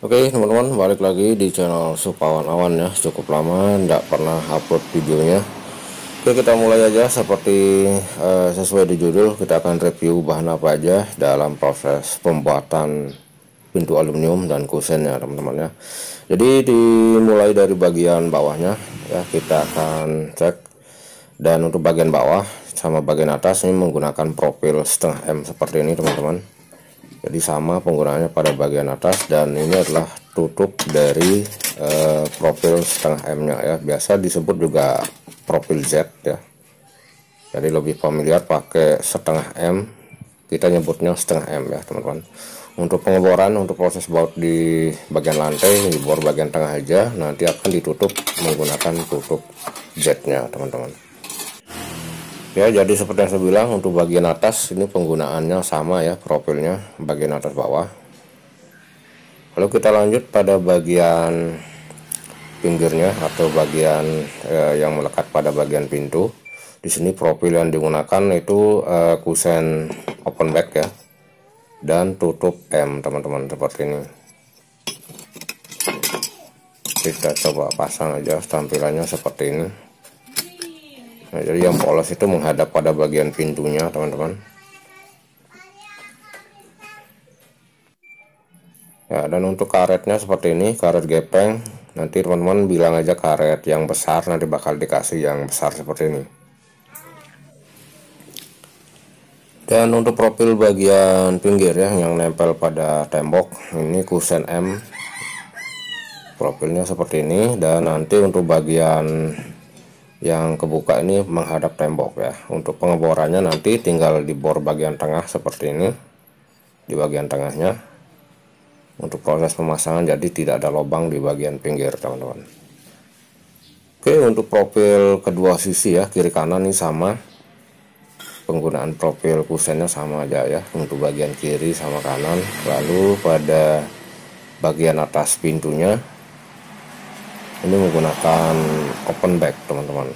Oke teman-teman, balik lagi di channel Supawan Awan ya. Cukup lama tidak pernah upload videonya. Oke, kita mulai aja. Seperti sesuai di judul, kita akan review bahan apa aja dalam proses pembuatan pintu aluminium dan kusen ya teman-teman ya. Jadi dimulai dari bagian bawahnya ya, kita akan cek. Dan untuk bagian bawah sama bagian atas ini menggunakan profil setengah M seperti ini teman-teman. Jadi sama penggunaannya pada bagian atas, dan ini adalah tutup dari profil setengah M nya ya, biasa disebut juga profil Z ya. Jadi lebih familiar pakai setengah M, kita nyebutnya setengah M ya teman-teman. Untuk pengeboran, untuk proses baut di bagian lantai, di bor bagian tengah aja, nanti akan ditutup menggunakan tutup Z nya teman-teman. Ya, jadi seperti yang saya bilang, untuk bagian atas ini penggunaannya sama ya, profilnya bagian atas bawah. Lalu kita lanjut pada bagian pinggirnya atau bagian yang melekat pada bagian pintu. Di sini profil yang digunakan itu kusen open back ya, dan tutup M teman-teman, seperti ini. Kita coba pasang aja, tampilannya seperti ini. Nah, jadi yang polos itu menghadap pada bagian pintunya teman-teman ya. Dan untuk karetnya seperti ini, karet gepeng. Nanti teman-teman bilang aja karet yang besar, nanti bakal dikasih yang besar seperti ini. Dan untuk profil bagian pinggir ya, yang nempel pada tembok, ini kusen M, profilnya seperti ini. Dan nanti untuk bagian yang kebuka ini menghadap tembok ya. Untuk pengeborannya nanti tinggal dibor bagian tengah seperti ini, di bagian tengahnya. Untuk proses pemasangan jadi tidak ada lubang di bagian pinggir teman-teman. Oke, untuk profil kedua sisi ya, kiri kanan ini sama, penggunaan profil kusennya sama aja ya, untuk bagian kiri sama kanan. Lalu pada bagian atas pintunya ini menggunakan open back teman-teman.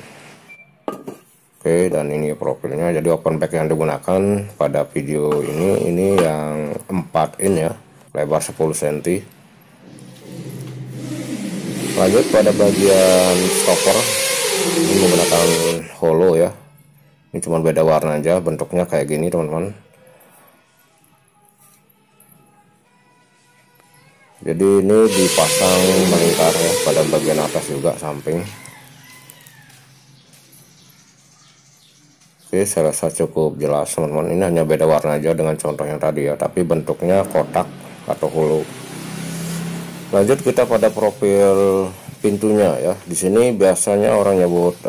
Oke, dan ini profilnya. Jadi open back yang digunakan pada video ini yang 4 in ya, lebar 10 cm. Lanjut pada bagian stopper, ini menggunakan hollow ya. Ini cuma beda warna aja, bentuknya kayak gini teman-teman. Jadi ini dipasang melingkar ya pada bagian atas juga, samping. Oke, saya rasa cukup jelas teman-teman. Ini hanya beda warna aja dengan contoh yang tadi ya, tapi bentuknya kotak atau hulu. Lanjut kita pada profil pintunya ya. Di sini biasanya orang nyebut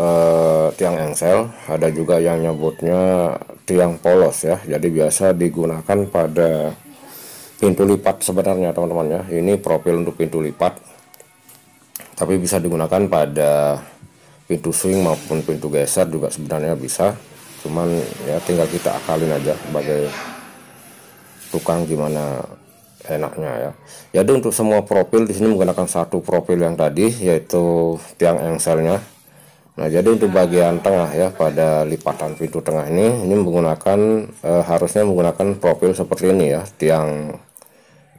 tiang engsel, ada juga yang nyebutnya tiang polos ya. Jadi biasa digunakan pada pintu lipat sebenarnya teman-teman ya. Ini profil untuk pintu lipat, tapi bisa digunakan pada pintu swing maupun pintu geser juga sebenarnya bisa. Cuman ya tinggal kita akalin aja sebagai tukang gimana enaknya ya. Jadi untuk semua profil di sini menggunakan satu profil yang tadi, yaitu tiang engselnya. Nah, jadi untuk bagian tengah ya, pada lipatan pintu tengah ini menggunakan harusnya menggunakan profil seperti ini ya, tiang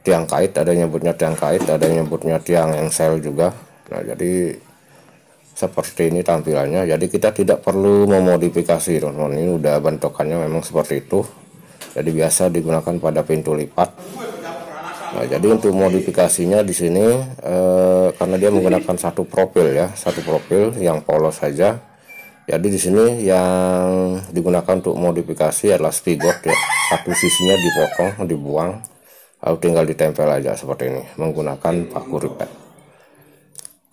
kait, ada yang nyebutnya tiang kait, ada yang nyebutnya tiang engsel juga. Nah, jadi seperti ini tampilannya. Jadi kita tidak perlu memodifikasi teman-teman, ini udah bentukannya memang seperti itu. Jadi biasa digunakan pada pintu lipat. Nah, jadi untuk modifikasinya di sini karena dia menggunakan satu profil ya, satu profil yang polos saja. Jadi di sini yang digunakan untuk modifikasi adalah spigot ya, satu sisinya dipotong, dibuang, lalu tinggal ditempel aja seperti ini menggunakan paku ripet.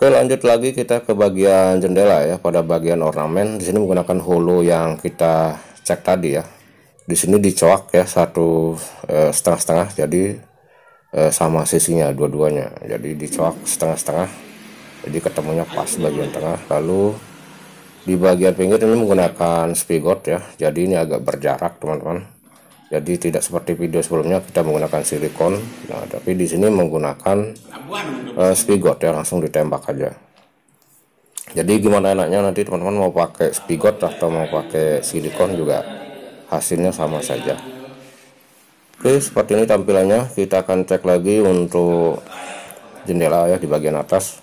Oke, lanjut lagi kita ke bagian jendela ya. Pada bagian ornamen di sini menggunakan holo yang kita cek tadi ya. Di sini dicoak ya, satu setengah-setengah, jadi sama sisinya dua-duanya. Jadi dicoak setengah-setengah, jadi ketemunya pas bagian tengah. Lalu di bagian pinggir ini menggunakan spigot ya. Jadi ini agak berjarak teman-teman. Jadi tidak seperti video sebelumnya kita menggunakan silikon. Nah, tapi di sini menggunakan spigot ya, langsung ditembak aja. Jadi gimana enaknya nanti teman-teman mau pakai spigot atau mau pakai silikon juga hasilnya sama saja. Oke, seperti ini tampilannya. Kita akan cek lagi untuk jendela ya di bagian atas.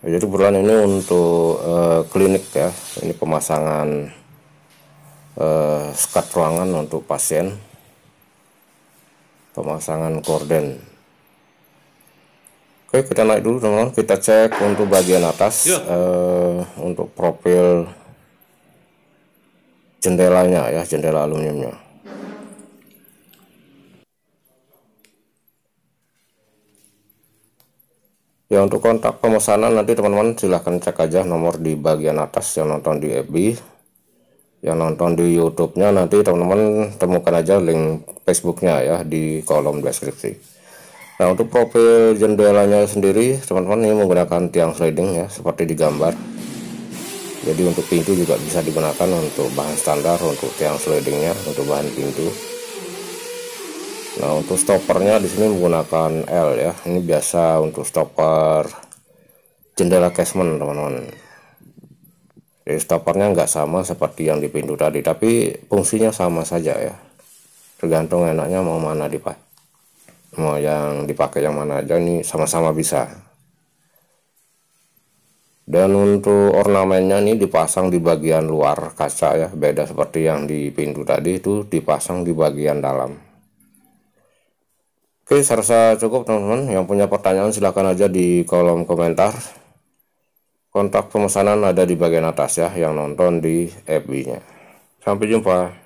Jadi kebetulan ini untuk klinik ya, ini pemasangan skat ruangan untuk pasien, pemasangan korden. Oke, kita naik dulu teman-teman, kita cek untuk bagian atas untuk profil jendelanya ya, jendela aluminiumnya. Ya, untuk kontak pemesanan nanti teman-teman silahkan cek aja nomor di bagian atas yang nonton di FB. Yang nonton di YouTube-nya nanti teman-teman temukan aja link Facebook-nya ya di kolom deskripsi. Nah, untuk profil jendelanya sendiri teman-teman ini menggunakan tiang sliding ya, seperti di gambar. Jadi untuk pintu juga bisa digunakan untuk bahan standar untuk tiang slidingnya, untuk bahan pintu. Nah, untuk stoppernya di sini menggunakan L ya. Ini biasa untuk stopper jendela casement teman-teman. Jadi stoppernya nggak sama seperti yang di pintu tadi, tapi fungsinya sama saja ya. Tergantung enaknya mau mana dipakai, mau yang dipakai yang mana aja, ini sama-sama bisa. Dan untuk ornamennya ini dipasang di bagian luar kaca ya, beda seperti yang di pintu tadi, itu dipasang di bagian dalam. Oke, saya rasa cukup teman-teman. Yang punya pertanyaan silahkan aja di kolom komentar. Kontak pemesanan ada di bagian atas ya, yang nonton di FB-nya. Sampai jumpa.